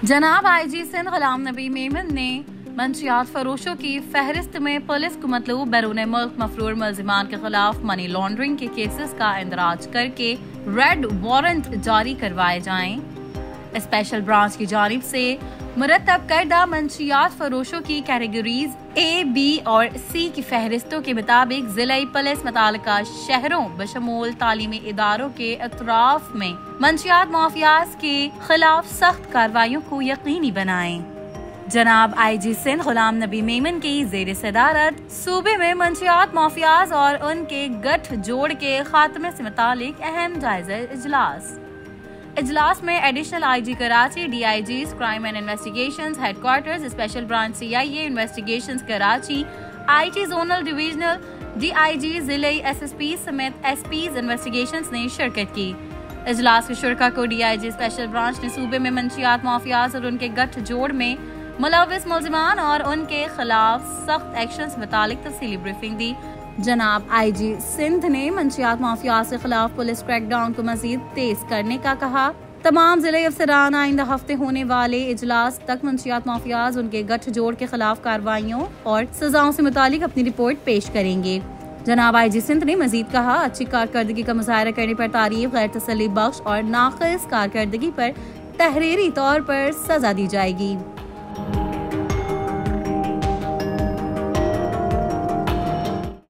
जनाब आईजी सिंध गुलाम नबी मेमन ने मंशियात फरोशों की फहरिस्त में पुलिस को मतलूब बैरून मुल्क मफरूर मुलजिमान के खिलाफ मनी लॉन्ड्रिंग के केसेस का इंदराज करके रेड वारंट जारी करवाए जाएं। स्पेशल ब्रांच की जानिब से मुरतब करदा मंशियात फरोशों की कैटेगरीज ए, बी और सी की फहरिस्तों के मुताबिक जिला पुलिस मुतालिका शहरों बशमूल तालीमी इदारों के अतराफ में मंशियात माफियाज के खिलाफ सख्त कार्रवाइयों को यकीनी बनाएं। जनाब आईजी सिंध गुलाम नबी मेमन की ज़ेर सदारत सूबे में मंशियात माफियाज और उनके गठ जोड़ के खात्मे से मुतालिक अहम जायजा इजलास में additional IG Karachi, DIGs crime and investigations headquarters, special branch CIA investigations Karachi, IT zonal divisional DIG, जिले एसएसपी समेत एसपीज इन्वेस्टिगेशंस ने शिरकत की। इजलास के शुरका को डीआईजी स्पेशल ब्रांच ने सूबे में मंशियात माफियाज और उनके गठ जोड़ में मुलव्विस मुलजिमान और उनके खिलाफ सख्त एक्शन मुतालिक तफसीली ब्रीफिंग दी। जनाब आईजी सिंध ने मंशियात माफियाज के खिलाफ पुलिस क्रैकडाउन को मजीद तेज करने का कहा। तमाम जिले अफसरान आइंदा हफ्ते होने वाले इजलास तक मंशियात माफियाज उनके गठ जोड़ के खिलाफ कार्रवाइयों और सजाओं से मुतालिक अपनी रिपोर्ट पेश करेंगे। जनाब आईजी सिंध ने मजीद कहा, अच्छी कारकर्दगी का मुजाहरा करने पर तारीफ, गैर तसल्ली बख्श और नाक़िस कारकर्दगी पर तहरीरी तौर पर सजा दी जाएगी।